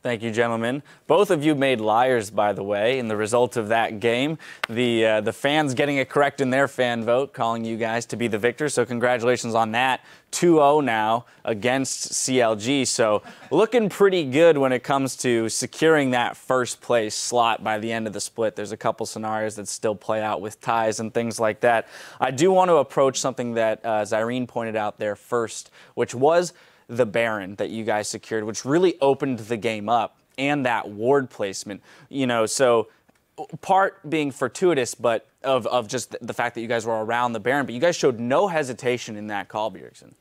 Thank you, gentlemen. Both of you made liars, by the way, in the result of that game. The fans getting it correct in their fan vote, calling you guys to be the victors. So congratulations on that. 2-0 now against CLG. So looking pretty good when it comes to securing that first place slot by the end of the split. There's a couple scenarios that still play out with ties and things like that. I do want to approach something that Zyrene pointed out there first, which was the Baron that you guys secured, which really opened the game up, and that ward placement. You know, so part being fortuitous, but of just the fact that you guys were around the Baron, but you guys showed no hesitation in that call, Bjergsen.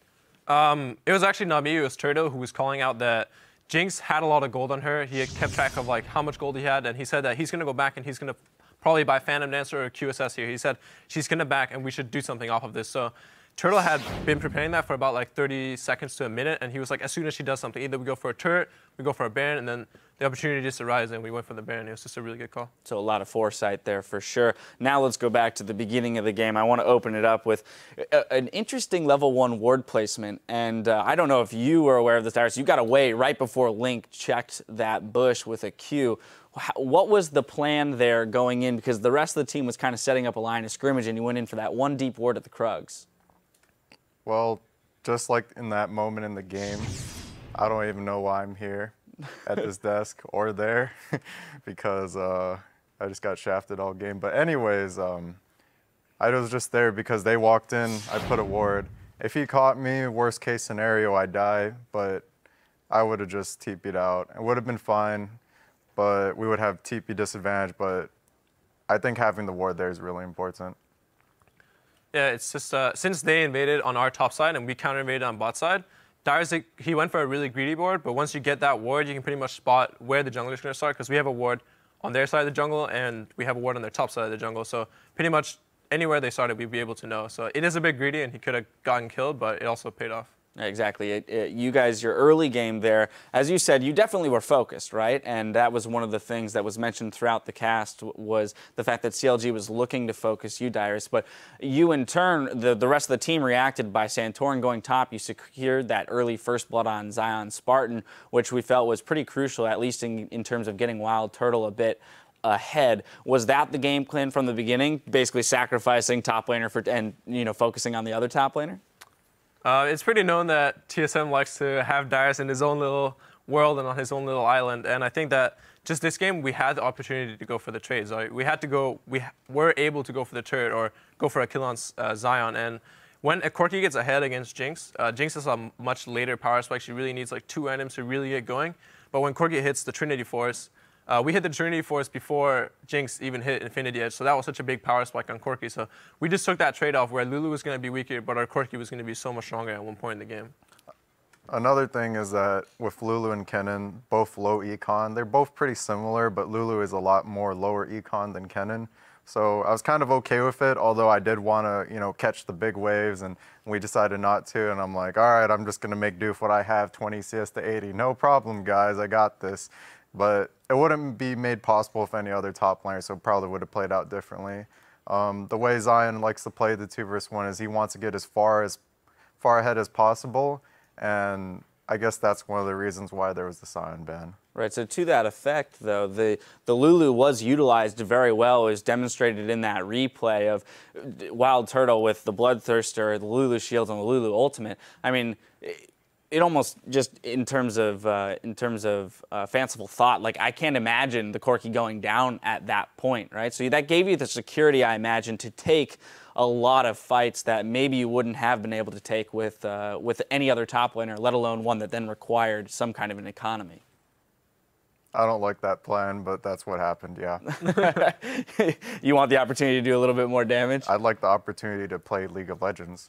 It was actually not me, it was Turtle who was calling out that Jinx had a lot of gold on her. He had kept track of like how much gold he had, and he said that he's going to go back and he's going to probably buy Phantom Dancer or QSS here. He said she's going to back and we should do something off of this. So Turtle had been preparing that for about like 30 seconds to a minute, and he was like, as soon as she does something, either we go for a turret, we go for a Baron, and then the opportunity just arose, and we went for the Baron. It was just a really good call. So a lot of foresight there for sure. Now let's go back to the beginning of the game. I want to open it up with an interesting level 1 ward placement, and I don't know if you were aware of this, Darius. You got away right before Link checked that bush with a Q. What was the plan there going in? Because the rest of the team was kind of setting up a line of scrimmage, and you went in for that one deep ward at the Krugs. Well, just like in that moment in the game, I don't even know why I'm here at this desk or there because I just got shafted all game. But anyways, I was just there because they walked in, I put a ward. If he caught me, worst case scenario, I die, but I would have just TP'd out. It would have been fine, but we would have TP disadvantage, but I think having the ward there is really important. Yeah, it's just since they invaded on our top side and we counter-invaded on bot side, Darius, he went for a really greedy board, but once you get that ward, you can pretty much spot where the jungler is going to start, because we have a ward on their side of the jungle and we have a ward on their top side of the jungle. So pretty much anywhere they started, we'd be able to know. So it is a bit greedy and he could have gotten killed, but it also paid off. Exactly. You guys, your early game there, as you said, you definitely were focused, right? And that was one of the things that was mentioned throughout the cast, was the fact that CLG was looking to focus you, Darius. But you, in turn, the rest of the team reacted by Santorin going top. You secured that early first blood on Zion Spartan, which we felt was pretty crucial, at least in terms of getting Wild Turtle a bit ahead. Was that the game plan from the beginning, basically sacrificing top laner and focusing on the other top laner? It's pretty known that TSM likes to have Darius in his own little world and on his own little island, and I think that just this game we had the opportunity to go for the trades. Right? We were able to go for the turret or go for a kill on Zion, and when a Corki gets ahead against Jinx, Jinx is a much later power spike. She really needs like 2 randoms to really get going, but when Corki hits the Trinity Force, we hit the Trinity Force before Jinx even hit Infinity Edge, so that was such a big power spike on Corki. So we just took that trade-off where Lulu was going to be weaker, but our Corki was going to be so much stronger at one point in the game. Another thing is that with Lulu and Kennen, both low econ, they're both pretty similar, but Lulu is a lot more lower econ than Kennen. So I was kind of okay with it, although I did want to, catch the big waves, and we decided not to. And I'm like, all right, I'm just going to make do with what I have, 20 CS to 80. No problem, guys, I got this. But it wouldn't be made possible with any other top laner, so probably would have played out differently. The way Zion likes to play the 2 versus 1 is he wants to get as far ahead as possible, and I guess that's one of the reasons why there was the Zion ban. Right, so to that effect, though, the Lulu was utilized very well. It was demonstrated in that replay of Wild Turtle with the Bloodthirster, the Lulu Shield, and the Lulu Ultimate. I mean, it almost just in terms of fanciful thought, like I can't imagine the Corki going down at that point, right? So that gave you the security, I imagine, to take a lot of fights that maybe you wouldn't have been able to take with any other top laner, let alone one that then required some kind of an economy. I don't like that plan, but that's what happened, yeah. You want the opportunity to do a little bit more damage? I'd like the opportunity to play League of Legends.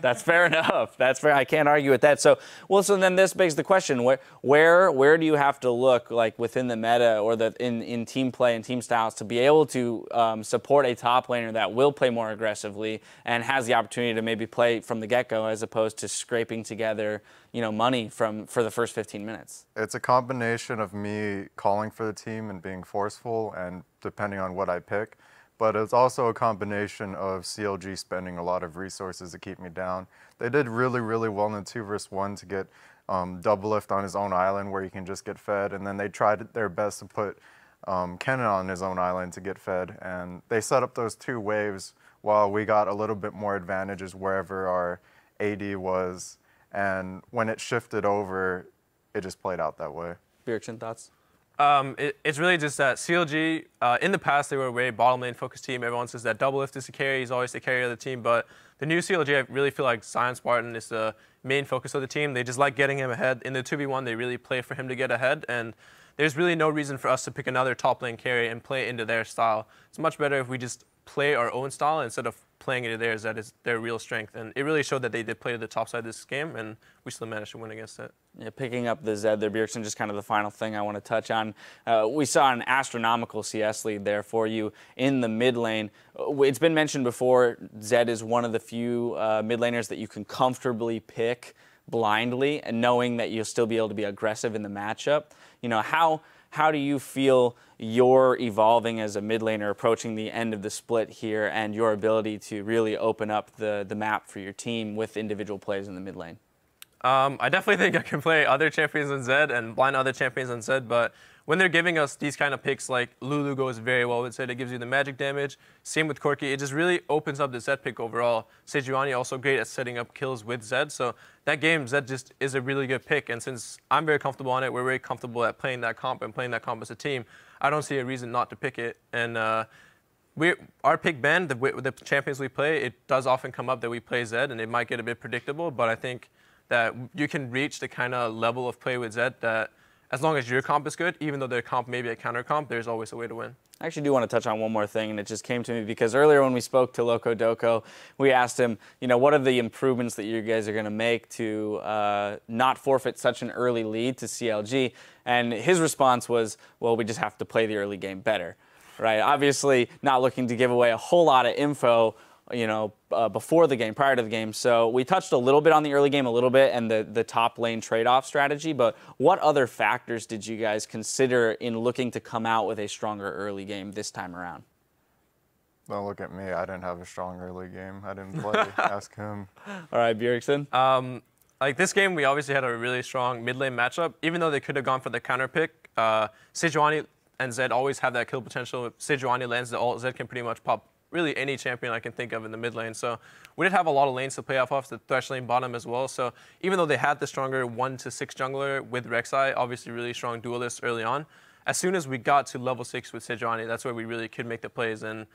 That's fair enough. That's fair. I can't argue with that. So then this begs the question: where do you have to look, like within the meta or in team play and team styles, to be able to support a top laner that will play more aggressively and has the opportunity to maybe play from the get-go, as opposed to scraping together money for the first 15 minutes? It's a combination of me calling for the team and being forceful, and depending on what I pick. But it's also a combination of CLG spending a lot of resources to keep me down. They did really, really well in the 2 versus 1 to get Doublelift on his own island where he can just get fed, and then they tried their best to put Kennen on his own island to get fed, and they set up those 2 waves while we got a little bit more advantages wherever our AD was, and when it shifted over, it just played out that way. Bjergsen, thoughts? It's really just that CLG, in the past, they were a very bottom lane focused team. Everyone says that Doublelift is the carry. He's always the carry of the team. But the new CLG, I really feel like Zion Spartan is the main focus of the team. They just like getting him ahead. In the 2v1, they really play for him to get ahead. And there's really no reason for us to pick another top lane carry and play into their style. It's much better if we just play our own style instead of playing into theirs. That is their real strength. And it really showed that they did play to the top side of this game, and we still managed to win against it. Yeah, picking up the Zed there, Bjergsen, just kind of the final thing I want to touch on. We saw an astronomical CS lead there for you in the mid lane. It's been mentioned before, Zed is one of the few mid laners that you can comfortably pick blindly and knowing that you'll still be able to be aggressive in the matchup. You know, how do you feel you're evolving as a mid laner approaching the end of the split here and your ability to really open up the map for your team with individual plays in the mid lane? I definitely think I can play other champions on Zed and blind other champions on Zed, but when they're giving us these kind of picks, like Lulu goes very well with Zed, it gives you the magic damage. Same with Corki, it just really opens up the Zed pick overall. Sejuani also great at setting up kills with Zed, so that game, Zed just is a really good pick, and since I'm very comfortable on it, we're very comfortable at playing that comp and playing that comp as a team, I don't see a reason not to pick it. And our pick band, the champions we play, it does often come up that we play Zed, and it might get a bit predictable, but I think that you can reach the kind of level of play with Zed that as long as your comp is good, even though their comp may be a counter comp, there's always a way to win. I actually do want to touch on one more thing, and it just came to me because earlier when we spoke to Loco Doco, we asked him, you know, what are the improvements that you guys are going to make to not forfeit such an early lead to CLG? And his response was, well, we just have to play the early game better, right? Obviously, not looking to give away a whole lot of info, you know, before the game, prior to the game. So we touched a little bit on the early game, a little bit, and the top lane trade-off strategy, but what other factors did you guys consider in looking to come out with a stronger early game this time around? Don't look at me. I didn't have a strong early game. I didn't play. Ask him. All right, Bjergsen. Like this game, we obviously had a really strong mid lane matchup. Even though they could have gone for the counter pick, Sejuani and Zed always have that kill potential. If Sejuani lands the ult, Zed can pretty much pop really any champion I can think of in the mid lane. So we did have a lot of lanes to play off the thresh lane bottom as well. So even though they had the stronger 1 to 6 jungler with Rek'Sai, obviously really strong duelists early on, as soon as we got to level 6 with Sejuani, that's where we really could make the plays. And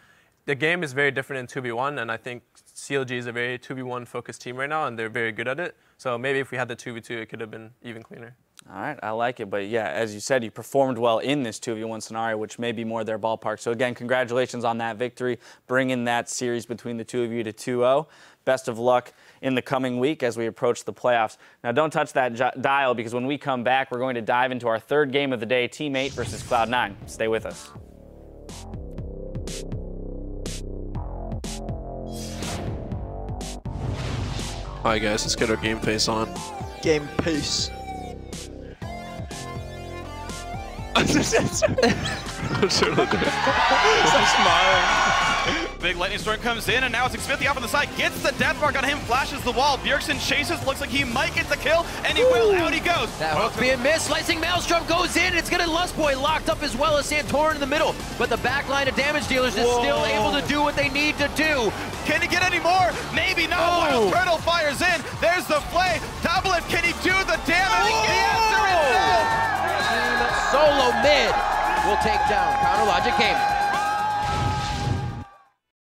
the game is very different in 2v1, and I think CLG is a very 2v1 focused team right now, and they're very good at it. So maybe if we had the 2v2, it could have been even cleaner. All right, I like it. But yeah, as you said, you performed well in this 2v1 scenario, which may be more their ballpark. So again, congratulations on that victory, bringing that series between the two of you to 2-0. Best of luck in the coming week as we approach the playoffs. Now, don't touch that dial, because when we come back, we're going to dive into our third game of the day, Team 8 versus Cloud9. Stay with us. All right, guys, let's get our game face on. Game pace. Big lightning storm comes in, and now it's Xmithie off on the side, gets the death mark on him, flashes the wall. Bjergsen chases, looks like he might get the kill, and he will. Out he goes. That hook being missed, slicing Maelstrom goes in, it's gonna Lustboy locked up as well as Santorin in the middle, but the back line of damage dealers is still able to do what they need to do. Can he get any more? Maybe not. Wild Turtle fires in. There's the play. Doublelift, can he do the damage? The answer is no. Solo mid will take down Counter Logic Gaming.